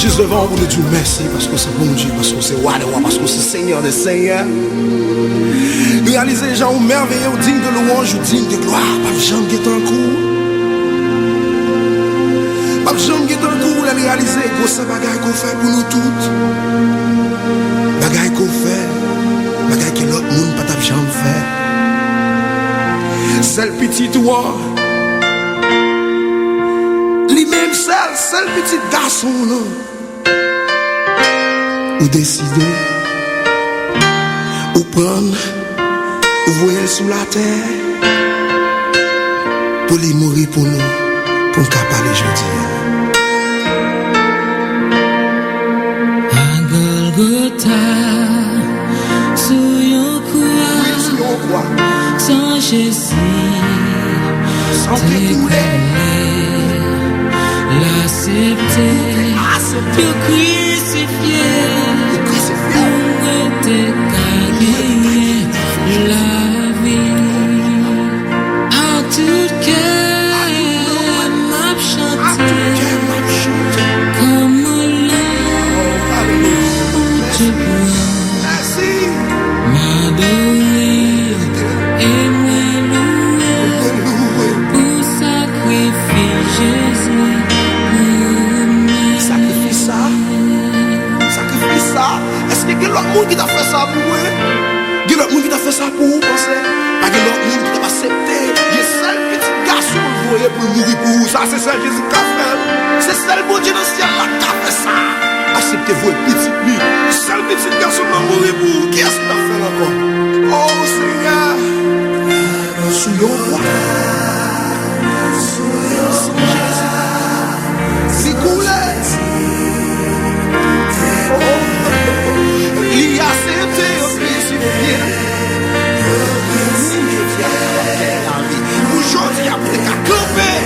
Juste devant vous, nous disons merci parce que c'est bon Dieu, parce que c'est roi de roi, parce que c'est Seigneur des Seigneurs. Réaliser les gens merveilleux, dignes de louange, dignes de gloire. Pas de gens qui est en cours. Pas de gens qui est en cours, les réaliser que c'est bagaille qu'on fait pour nous toutes. Bagaille qu'on fait, bagaille que l'autre monde pas de gens fait. C'est le petit toi. Lui-même, c'est le petit garçon là. Ou décider, ou prendre, ou voyer sous la terre, pour les mourir pour nous, pour nous parler jeudi. À Golgotha, sous yon kou Jésus, Sans t'écouler, l'accepter, accepter, le crucifié, le crucifié. pour te gagner la vie. À tout cœur, m'a chanté, comme l'eau te boit, Merci. m'adorer et me louer. Pour sacrifier Jésus pour moi. Sacrifice ça. Sacrifice ça. Est-ce que l'autre monde qui t'a fait ça pour moi? Il y a l'autre monde qui t'a fait ça pour vous, pensez? Il y a l'autre monde qui t'a accepté. Il y a seul petit garçon que vous voyez pour mourir pour vous. Ça, c'est ça Jésus qui a fait. C'est seul bon Dieu dans le ciel là qui a fait ça. Acceptez-vous le petit lui. Seul petit garçon qui a mouru pour vous. Qui est-ce qui t'a fait encore? Oh Seigneur. Sous yon roi. Sous Jésus. Si coulait. Il y a accepté au crucifié. Aujourd'hui, après qu'à camper.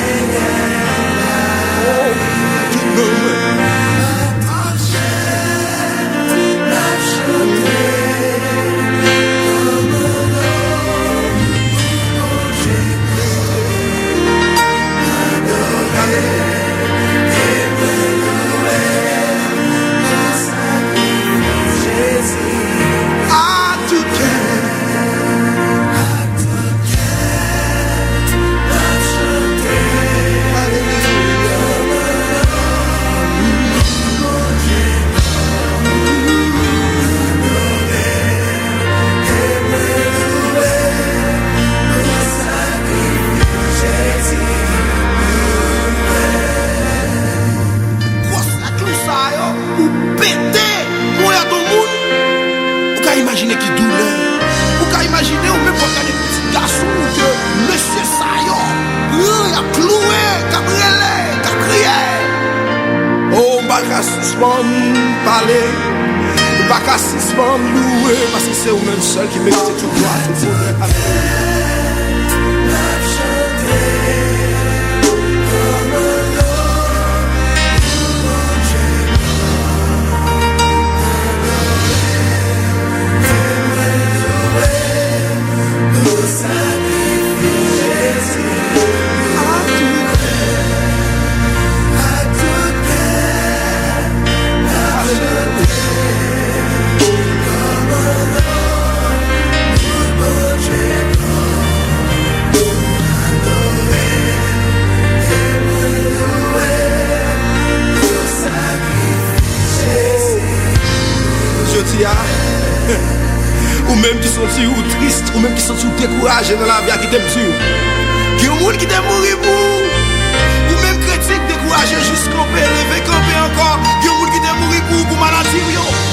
Oh, tu peux. À tout Imaginez qui douleur. Vous pouvez imaginer ou même quand des petits garçons que monsieur Sayo, il a cloué, il a brûlé, il a crié. Oh, il va suspendre parler, il va suspendre louer, parce que c'est vous-même seul qui mérite tout droit, tout honneur. Ou même qui sont tristes, ou même qui sont découragés dans la vie qui t'aime sûr. Qui ont monde qui t'aime mourir pour. Ou même critique découragé jusqu'au lever camper encore. Qui ont monde qui t'aime mourir pour maladie.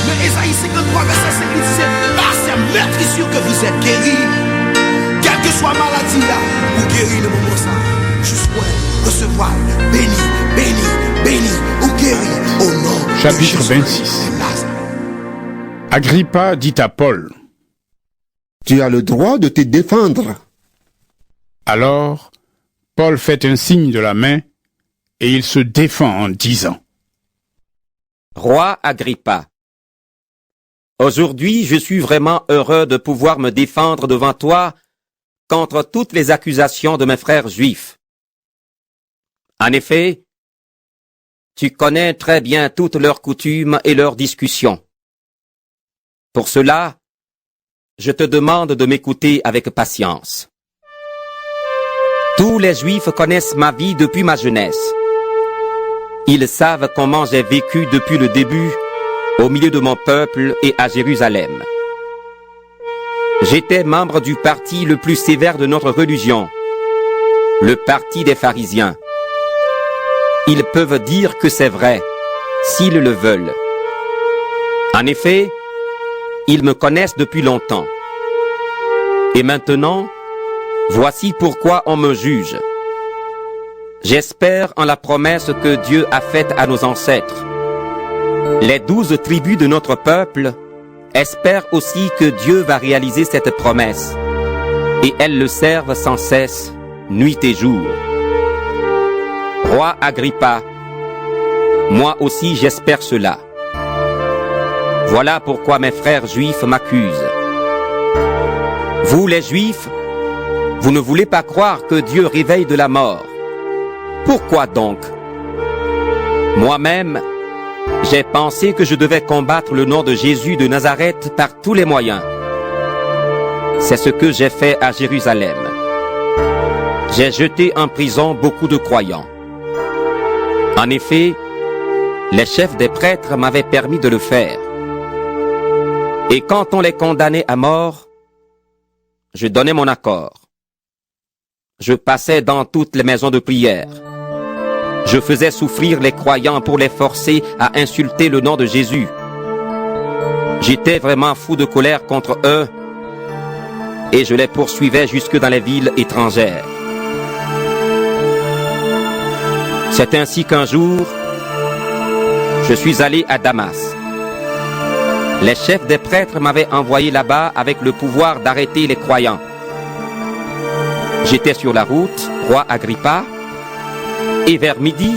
Mais Esaïe 53 verset 5 dit c'est par ces meurtrissures que vous êtes guéris. Quelle que soit maladie là, vous guéris le moment ça. Juste pour recevoir, béni, béni, béni, ou guéri au nom. Chapitre 26. Agrippa dit à Paul: Tu as le droit de te défendre. Alors, Paul fait un signe de la main et il se défend en disant: Roi Agrippa, aujourd'hui je suis vraiment heureux de pouvoir me défendre devant toi contre toutes les accusations de mes frères juifs. En effet, tu connais très bien toutes leurs coutumes et leurs discussions. Pour cela, je te demande de m'écouter avec patience. Tous les Juifs connaissent ma vie depuis ma jeunesse. Ils savent comment j'ai vécu depuis le début au milieu de mon peuple et à Jérusalem. J'étais membre du parti le plus sévère de notre religion, le parti des pharisiens. Ils peuvent dire que c'est vrai, s'ils le veulent. En effet, ils me connaissent depuis longtemps. Et maintenant, voici pourquoi on me juge. J'espère en la promesse que Dieu a faite à nos ancêtres. Les 12 tribus de notre peuple espèrent aussi que Dieu va réaliser cette promesse. et elles le servent sans cesse, nuit et jour. Roi Agrippa, moi aussi j'espère cela. Voilà pourquoi mes frères juifs m'accusent. Vous les juifs, vous ne voulez pas croire que Dieu réveille de la mort. Pourquoi donc? Moi-même, j'ai pensé que je devais combattre le nom de Jésus de Nazareth par tous les moyens. C'est ce que j'ai fait à Jérusalem. J'ai jeté en prison beaucoup de croyants. En effet, les chefs des prêtres m'avaient permis de le faire. Et quand on les condamnait à mort, je donnais mon accord. Je passais dans toutes les maisons de prière. Je faisais souffrir les croyants pour les forcer à insulter le nom de Jésus. J'étais vraiment fou de colère contre eux et je les poursuivais jusque dans les villes étrangères. C'est ainsi qu'un jour, je suis allé à Damas. Les chefs des prêtres m'avaient envoyé là-bas avec le pouvoir d'arrêter les croyants. J'étais sur la route, roi Agrippa, et vers midi,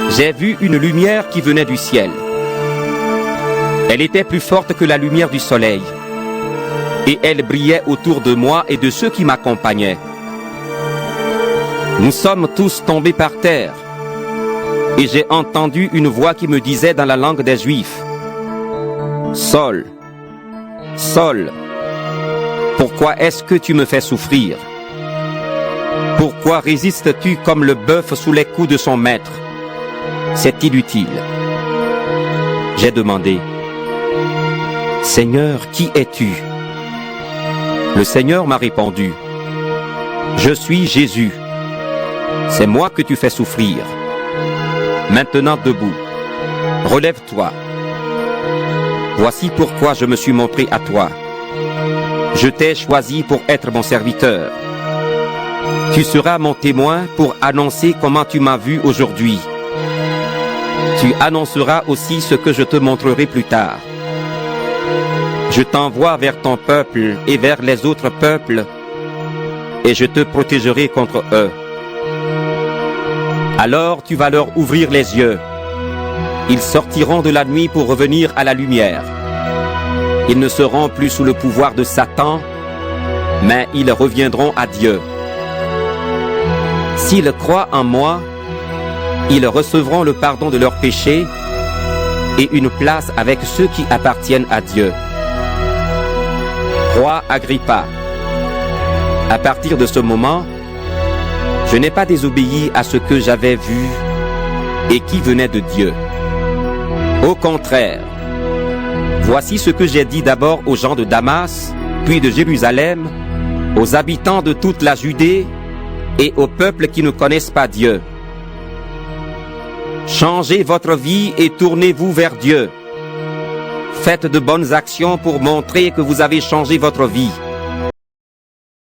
j'ai vu une lumière qui venait du ciel. Elle était plus forte que la lumière du soleil, et elle brillait autour de moi et de ceux qui m'accompagnaient. Nous sommes tous tombés par terre, et j'ai entendu une voix qui me disait dans la langue des Juifs, « Saul, Saul, pourquoi est-ce que tu me fais souffrir? Pourquoi résistes-tu comme le bœuf sous les coups de son maître? C'est inutile. » J'ai demandé, « Seigneur, qui es-tu? » Le Seigneur m'a répondu, « Je suis Jésus. C'est moi que tu fais souffrir. Maintenant debout, relève-toi. Voici pourquoi je me suis montré à toi. Je t'ai choisi pour être mon serviteur. Tu seras mon témoin pour annoncer comment tu m'as vu aujourd'hui. Tu annonceras aussi ce que je te montrerai plus tard. Je t'envoie vers ton peuple et vers les autres peuples, et je te protégerai contre eux. Alors tu vas leur ouvrir les yeux. Ils sortiront de la nuit pour revenir à la lumière. Ils ne seront plus sous le pouvoir de Satan, mais ils reviendront à Dieu. S'ils croient en moi, ils recevront le pardon de leurs péchés et une place avec ceux qui appartiennent à Dieu. Roi Agrippa, à partir de ce moment, je n'ai pas désobéi à ce que j'avais vu et qui venait de Dieu. Au contraire, voici ce que j'ai dit d'abord aux gens de Damas, puis de Jérusalem, aux habitants de toute la Judée et aux peuples qui ne connaissent pas Dieu. Changez votre vie et tournez-vous vers Dieu. Faites de bonnes actions pour montrer que vous avez changé votre vie.